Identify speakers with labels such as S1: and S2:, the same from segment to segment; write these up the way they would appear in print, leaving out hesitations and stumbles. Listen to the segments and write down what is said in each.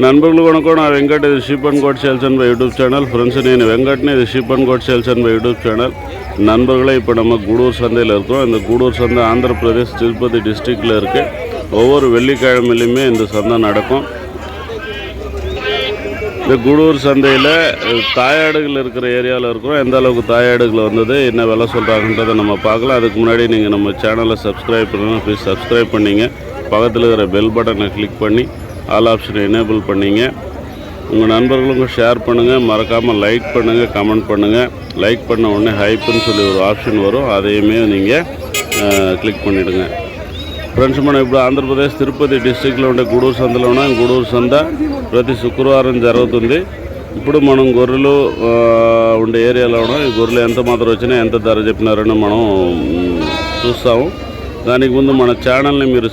S1: నన్బర్లు కొనుక్కోవడం వెంకట్ ఇది sheep and goat sales and by YouTube channel friends నేను வெங்கட்னு இது sheep and goat sales and by YouTube channel நண்பர்களே இப்போ நம்ம கூடூர் சந்தையில் இருக்கோம். இந்த கூடூர் சந்தை ஆந்திர பிரதேஷ் திருப்பதி டிஸ்ட்ரிக்டில் இருக்குது. ஒவ்வொரு வெள்ளிக்கிழமையிலுமே இந்த சந்தை நடக்கும். இந்த கூடூர் சந்தையில் தாயாடுகள் இருக்கிற ஏரியாவில் இருக்கிறோம். எந்த அளவுக்கு தாயாடுகள் வந்தது என்ன விலை சொல்கிறாங்கன்றதை நம்ம பார்க்கலாம். அதுக்கு முன்னாடி நீங்கள் நம்ம சேனலை சப்ஸ்கிரைப் பண்ணணும். ப்ளீஸ் சப்ஸ்கிரைப் பண்ணிங்க. பக்கத்தில் இருக்கிற பெல் பட்டனை கிளிக் பண்ணி ஆல் ஆப்ஷனை எனேபிள் பண்ணிங்க. உங்கள் நண்பர்களுக்கும் ஷேர் பண்ணுங்கள். மறக்காமல் லைக் பண்ணுங்கள், கமெண்ட் பண்ணுங்கள். லைக் பண்ண உடனே ஹைப்புன்னு சொல்லி ஒரு ஆப்ஷன் வரும், அதையுமே நீங்கள் క్లిక్ பண்ணிவிடுங்க. ఫ్రెండ్స్ మనం ఇప్పుడు ఆంధ్రప్రదేశ్ తిరుపతి డిస్ట్రిక్ట్లో ఉండే గూడూరు సంతలో ఉన్నాం. గూడూరు సంత ప్రతి శుక్రవారం జరుగుతుంది. ఇప్పుడు మనం గొర్రెలు ఉండే ఏరియాలో ఉన్నాం. ఈ గొర్రెలు ఎంత మాత్రం వచ్చినా ఎంత ధర చెప్పినారని మనం చూస్తాము. దానికి ముందు మన ఛానల్ని మీరు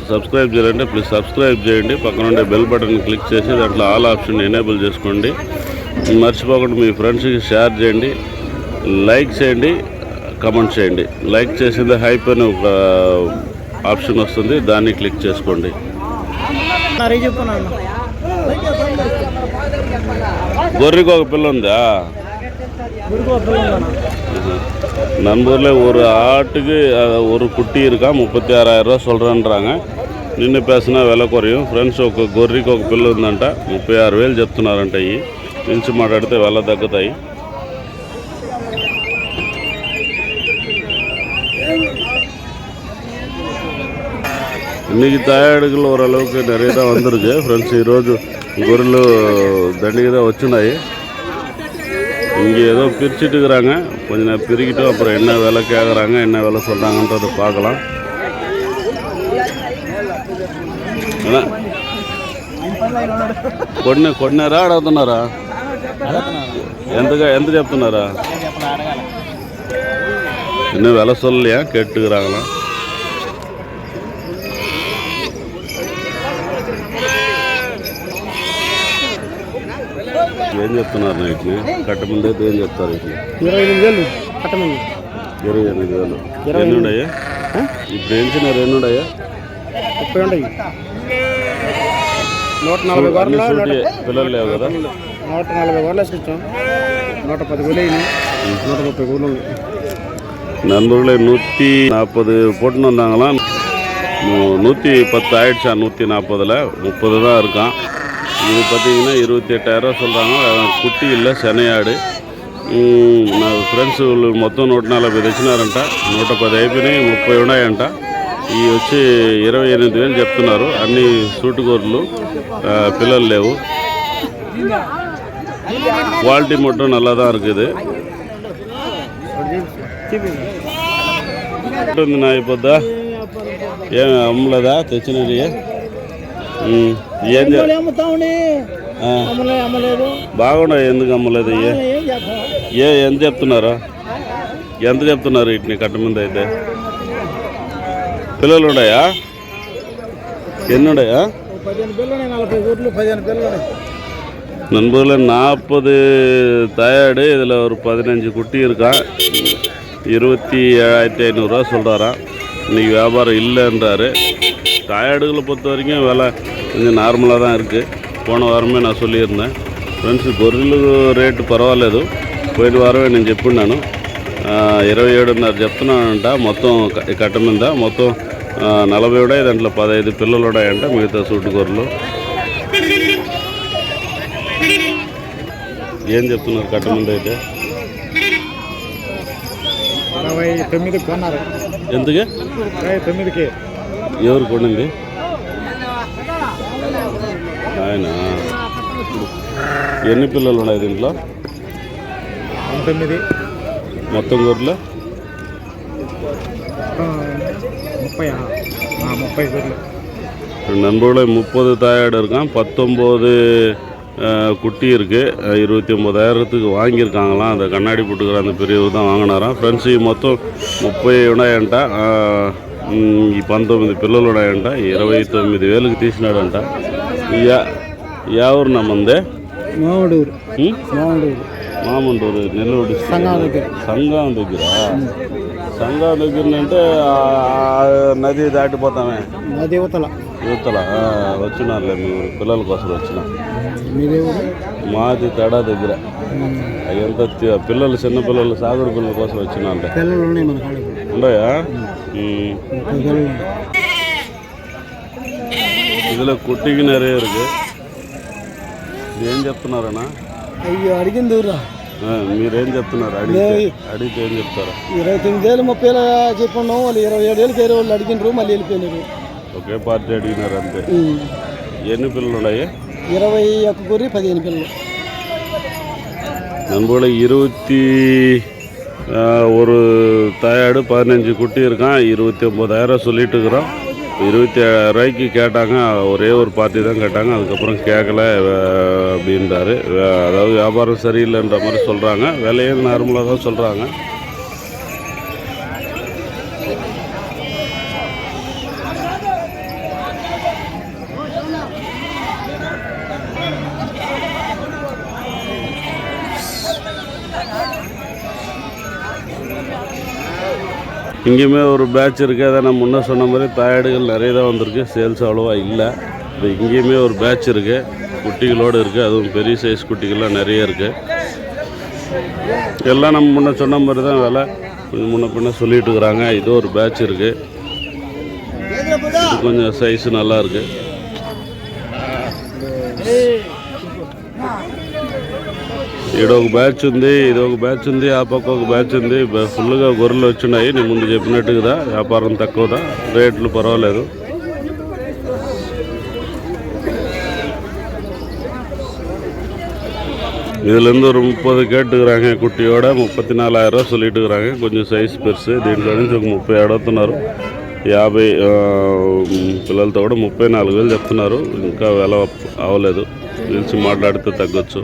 S1: సబ్స్క్రైబ్ చేయాలంటే ప్లీజ్ సబ్స్క్రైబ్ చేయండి. పక్కన ఉండే బెల్ బటన్ క్లిక్ చేసి దాంట్లో ఆల్ ఆప్షన్ ఎనేబుల్ చేసుకోండి. మర్చిపోకుండా మీ ఫ్రెండ్స్కి షేర్ చేయండి, లైక్ చేయండి, కమెంట్ చేయండి. లైక్ చేసింది హైప్ అని ఒక ఆప్షన్ వస్తుంది, దాన్ని క్లిక్ చేసుకోండి. గొర్రెకి ఒక పిల్ల ఉందా? நண்பூரில் ஒரு ஆட்டுக்கு ஒரு குட்டி இருக்கா, 36,000 ரூபா சொல்கிறேன்றாங்க. నిన్న పేసిన విల కొరయం. ఫ్రెండ్స్ ఒక గొర్రెకి ఒక పిల్ల ఉందంట, 36,000 చెప్తున్నారంట. ఇవి పిలిచి మాట్లాడితే వెల తగ్గుతాయి. இன்றைக்கி தாயாடுகள் ஓரளவுக்கு நிறைய தான் வந்திருக்கு. ஃப்ரெண்ட்ஸ் ఈరోజు గొర్రెలు దండిగా தான் వచ్చినాయి. இங்கே ஏதோ பிரிச்சுட்டு இருக்கிறாங்க. கொஞ்சம் நேரம் பிரிக்கிட்டு அப்புறம் என்ன விலை கேட்குறாங்க, என்ன விலை சொல்கிறாங்கன்றதை பார்க்கலாம். కొన్నారా అడుగుతున్నారా? ఎంత చెప్తున్నారా? இன்னும் விலை சொல்லலையா, கேட்டுக்கிறாங்களா? ఏం చెప్తున్నారు వీటిని? కట్ట ముందు అయితే ఏం చెప్తారు? వీటిని
S2: 28,000 కట్ట ముందు
S1: 28,000. ఎన్ని ఉన్నాయా ఇప్పుడు? ఏం చిన్నారు? ఎన్ని ఉన్నాయా?
S2: 30 ఉంటాయి. 140 గొర్రెలు
S1: పిల్లలు లేవు కదా?
S2: 140 గొర్రెలు వేసుకొచ్చాం. 110 గొర్రెలు అయినాయి, 130 గొర్రెలు.
S1: நண்பர்களே 140 போட்டுன்னு வந்தாங்களாம். 110 ஆயிடுச்சா? 140ல் 30 தான் இருக்கான். இது பார்த்தீங்கன்னா 28,000 சொல்கிறாங்க. కుట్టి இல்லை, శనయాడు. నా ఫ్రెండ్స్ మొత్తం 140 తెచ్చినారంట. 110 అయిపోయినాయి, 30 ఉన్నాయంట. ఇవి వచ్చి 28,000 చెప్తున్నారు. అన్ని సూటు గొర్రెలు, పిల్లలు లేవు. క్వాలిటీ மட்டும் நல்லா தான் இருக்குது. ఉంటుంది నా అయిపోద్దా? ఏమి అమ్మలేదా తెచ్చినది? బాగున్నాయి. ఎందుకు అమ్మలేదు? ఎంత చెప్తున్నారు? వీటిని కట్ట మీద అయితే? పిల్లలు ఉన్నాయా? ఎన్ని ఉన్నాయా? நண்பர்களே 40 தாயாடு, இதில் ஒரு 15 குட்டி இருக்கா. 27,500 ரூபா சொல்கிறாராம். இன்றைக்கி வியாபாரம் இல்லைன்றாரு. தாயாடுகளை பொறுத்த வரைக்கும் விலை கொஞ்சம் నార్మల్గా தான் இருக்குது. పోన వారమే நான் சொல்லியிருந்தேன். ఫ్రెండ్స్ గొర్రెలు రేటు పర్వాలేదు. పోయిన వారమే నేను చెప్పున్నాను. 27,500 చెప్తున్నానంట. మొత్తం కట్ట మీద మొత్తం 40 ఉన్నాయి. దాంట్లో 15 పిల్లలు ఉన్నాయంట. మిగతా సూటు గొర్రెలు. ఏం చెప్తున్నారు కట్ట మీద అయితే?
S2: 29 కొన్నారు.
S1: ఎందుకే?
S2: 29కి.
S1: ఎవరు కొనింది? ఆయన. ఎన్ని పిల్లలు ఉన్నాయి దీంట్లో?
S2: 9
S1: మొత్తం గొర్రెలు
S2: 30 గొర్రెలు.
S1: நண்பர்களே 30 தாயாடு இருக்கான், 19 குட்டி இருக்குது. 29,000க்கு வாங்கியிருக்காங்களாம். அந்த கண்ணாடி போட்டுக்கிற அந்த பெரியவு தான் வாங்கினாராம். ఫ్రెండ్స్ ఈ మొత్తం 30 ఉన్నాయంట. 19 పిల్లలు ఉన్నాయంట. 29,000కి తీసినాడంట. యా ఊరు నమ్మందే?
S2: మామండూరు.
S1: నెల్లూరు సంఘం దగ్గర. సంఘం దగ్గర అంటే నది దాటిపోతామే.
S2: నది యువతల
S1: యువతల వచ్చినారులే మీ ఊరు పిల్లల కోసం వచ్చిన.
S2: మీదే ఊరు?
S1: మాది తేడా దగ్గర. అయ్యంతా పిల్లలు చిన్నపిల్లలు సాగుడు పిల్లల కోసం వచ్చినారులే.
S2: పిల్లలు ఉన్నాయి మన కాడ ఇప్పుడు.
S1: ఉన్నాయా?
S2: 30 పిల్లలు ఉన్నాయి.
S1: இதில் குட்டிக்கு நிறைய இருக்கு. ఇది ఏం చెప్తున్నారన్నా?
S2: అయ్యో అడిగింది ఊరా.
S1: మీరేం చెప్తున్నారు? అడిగితే ఏం చెప్తారా?
S2: 29,000 30,000 చెప్పినాం. వాళ్ళు 27,000 వేరే వాళ్ళు అడిగినారు, మళ్ళీ వెళ్ళిపోయినారు.
S1: ఒకే పార్టీ అడిగినారు అంతే. ఎన్ని పిల్లలు ఉన్నాయి?
S2: 21 గొర్రె 15 పిల్లలు.
S1: நண்பர்களே 21 தாயாடு 15 குட்டி இருக்கான். 29,000 சொல்லிட்டு இருக்கிறோம். 27,000 கேட்டாங்க. ஒரே ஒரு பார்ட்டி தான் கேட்டாங்க, அதுக்கப்புறம் கேட்கல அப்படின்றாரு. அதாவது வியாபாரம் சரியில்லைன்ற மாதிரி சொல்கிறாங்க. விலையும் நார்மலாக தான் சொல்கிறாங்க. இங்கேயுமே ஒரு பேட்ச் இருக்குது. அதை நான் முன்னே சொன்ன மாதிரி தாயாடுகள் நிறைய தான் வந்திருக்கு. சேல்ஸ் அவ்வளோவா இல்லை. இப்போ இங்கேயுமே ஒரு பேட்ச் இருக்குது, குட்டிகளோடு இருக்குது. அதுவும் பெரிய சைஸ் குட்டிகள்லாம் நிறைய இருக்குது. எல்லாம் நம்ம முன்னே சொன்ன மாதிரி தான் விலை கொஞ்சம் முன்ன பின்ன சொல்லிட்டு இருக்கிறாங்க. இது ஒரு பேட்ச் இருக்குது. இது கொஞ்சம் சைஸு நல்லா இருக்குது. ఈడొక బ్యాచ్ ఉంది, ఇదొక బ్యాచ్ ఉంది, ఆ పక్క ఒక బ్యాచ్ ఉంది. ఫుల్గా గొర్రెలు వచ్చినాయి. నేను ముందు చెప్పినట్టుగా వ్యాపారం తక్కువదా, రేట్లు పర్వాలేదు. இதுலேருந்து ஒரு 30 கேட்டுக்கிறாங்க. குட்டியோட 34,000 சொல்லிட்டு இருக்கிறாங்க. కొంచెం సైజ్ పెరుసు. దీంట్లో నుంచి ఒక 30 అడుగుతున్నారు. 50 పిల్లలతో కూడా 34,000 చెప్తున్నారు. ఇంకా వెల అవ్వలేదు. పిలిచి మాట్లాడితే తగ్గొచ్చు.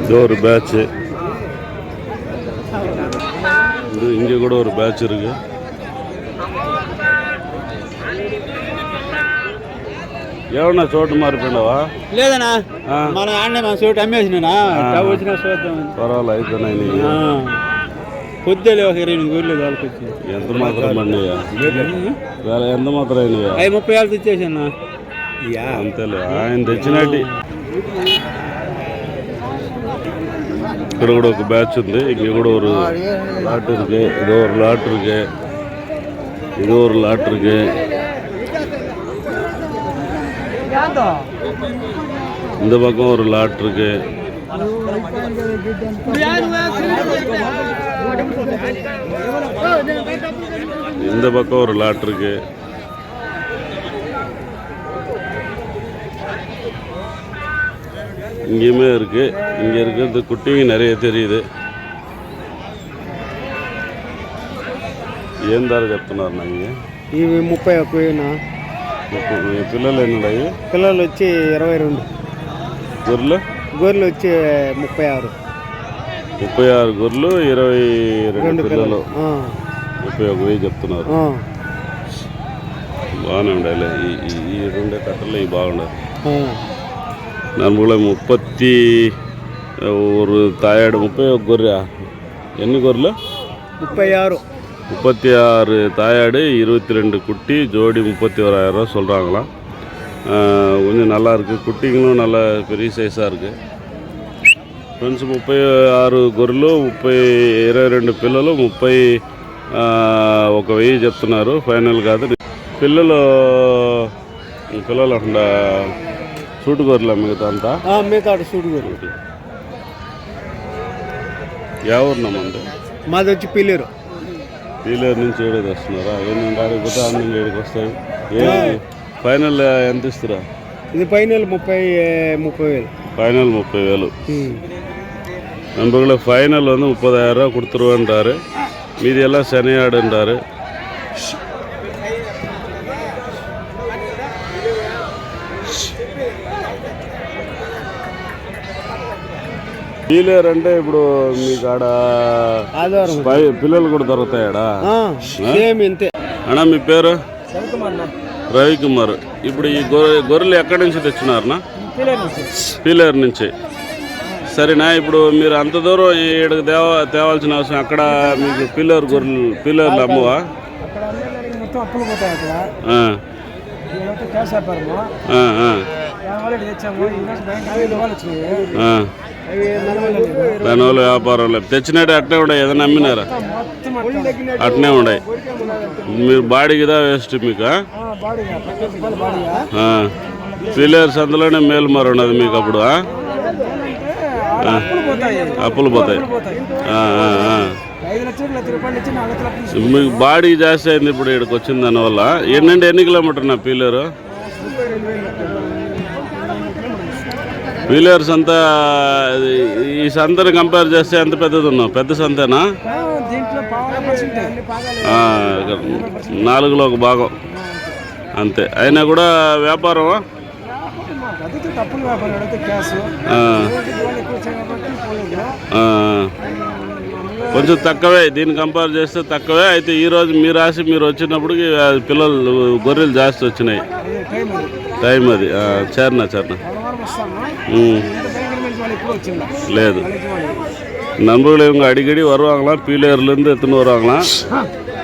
S1: இது ஒரு பேட்ச். இங்கே கூட ஒரு பேட்ச் இருக்கு. ఏమన్నా చోటు మారిపోయినావా?
S2: లేదన్నా, మన ఆడనే మన చోటు అమ్మేసినా వచ్చిన చూద్దాం.
S1: పర్వాలేదు అయితేనే
S2: పొద్దులే ఒక 28 గొర్రెలు వాళ్ళకొచ్చి.
S1: ఎంత మాత్రం పండియా? ఎంత మాత్రం అయినాయా?
S2: 30,000 తెచ్చేసాను.
S1: అంతేలే, ఆయన తెచ్చినట్టు. ఇక్కడ కూడా ఒక బ్యాచ్ ఉంది. இங்கே கூட ஒரு லாட் இருக்கு. இதோ ஒரு லாட் இருக்கு. இதோ ஒரு லாட் இருக்கு. இந்த பக்கம் ஒரு லாட் இருக்கு. இந்த பக்கம் ஒரு லாட் இருக்கு. இங்கேயுமே இருக்கு. இங்க இருக்கிறது குட்டிங்க நிறைய தெரியுது. ఏం ధర చెప్తున్నారు నాకు?
S2: ఇవి 31,000.
S1: పిల్లలు ఎన్నున్నాయి?
S2: పిల్లలు వచ్చి 22.
S1: గొర్రెలు
S2: వచ్చి 36.
S1: 36 గొర్రెలు, 22 పిల్లలు. 31,000 చెప్తున్నారు. బాగానే ఉండాలి. ఈ 2 కట్టలు ఇవి బాగుండాలి. నలుగులో 31 తాయాడు, 31 గొర్రె. ఎన్ని గొర్రెలు? 36 தாயாடு, 22 குட்டி, ஜோடி 31,000 சொல்கிறாங்களாம். கொஞ்சம் நல்லா இருக்குது. குட்டிங்களும் நல்ல பெரிய சைஸாக இருக்குது. ఫ్రెండ్స్ 36 గొర్రెలు, 22 పిల్లలు, 31,000 చెప్తున్నారు. ఫైనల్ కాదు. పిల్లలు అంట సూటు గొర్రెల మిగతా అంతా?
S2: మిగతా సూటు గొర్రెలు.
S1: ఎవరినమ్మండి?
S2: మాది వచ్చి పిల్లేరు
S1: నుంచి ఏడేది వస్తున్నారా? ఏంటంటే ఆడిపోతే అన్నీ ఏడికి వస్తాయి. ఫైనల్ ఎంత ఇస్తారా?
S2: ఇది ఫైనల్ 30,000.
S1: ஃபைனல் 30,000. நண்பர்களே, ஃபைனல் வந்து 30,000 கொடுத்துருவேன்றாரு. மீதி எல்லாம் சனியாடுன்றாரு. డీలర్ అంటే ఇప్పుడు మీకు ఆడ
S2: ఆదివారం
S1: పిల్లలు కూడా దొరుకుతాయాడా?
S2: సేమ్ ఇంతే.
S1: అన్నా మీ పేరు?
S2: రవికుమార్.
S1: రవికుమార్. ఇప్పుడు ఈ గొర్రెలు ఎక్కడి నుంచి తెచ్చినారనా? పీలేరు నుంచి. సరేనా, ఇప్పుడు మీరు అంత దూరం ఇక్కడికి తేవాల్సిన అవసరం, అక్కడ మీకు పీలేరులు అమ్మవా?
S2: మొత్తం అప్పులు పోతాయి అక్కడ. క్యాష్ వ్యాపారము
S1: దానివల్ల వ్యాపారం లేదు. తెచ్చినట్టు అట్నే ఉన్నాయి, ఏదైనా అమ్మినారా? అట్నే ఉన్నాయి. మీరు బాడీకిదా వేస్ట్ మీకు? పీలేరు సందులోనే మేలు మరి ఉన్నది మీకు అప్పుడు. అప్పులు పోతాయి. మీకు బాడీ జాస్తి అయింది ఇప్పుడు ఇక్కడికి వచ్చింది దానివల్ల. ఎన్ని కిలోమీటర్ నా పీలేరు? పీలేరు సంత ఈ సంతని కంపేర్ చేస్తే ఎంత పెద్దది ఉన్నావు? పెద్ద సంతేనా? 4లో ఒక భాగం అంతే. అయినా కూడా వ్యాపారం కొంచెం తక్కువే, దీన్ని కంపేర్ చేస్తే తక్కువే. అయితే ఈరోజు మీరు వచ్చినప్పటికి పిల్లలు గొర్రెలు జాస్తి వచ్చినాయి. టైం అది చేరనా లేదు. நண்பர்களே, இவங்க அடிக்கடி வருவாங்களாம், பீலேர்லேருந்து எடுத்துன்னு வருவாங்களாம்.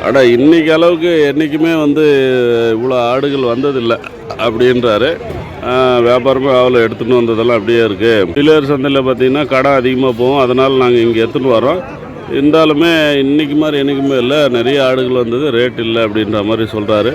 S1: ஆனால் இன்றைக்கி அளவுக்கு என்றைக்குமே இவ்வளோ ஆடுகள் வந்ததில்லை அப்படின்றாரு. வியாபாரமே அவ்வளோ எடுத்துகிட்டு வந்ததெல்லாம் அப்படியே இருக்குது. பீலேர் சந்தையில் பார்த்திங்கன்னா கடை அதிகமாக போகும், அதனால் நாங்கள் இங்கே எடுத்துகிட்டு வரோம். இருந்தாலுமே இன்றைக்கி மாதிரி என்றைக்குமே இல்லை, நிறைய ஆடுகள் வந்தது, ரேட் இல்லை அப்படின்ற மாதிரி சொல்கிறாரு.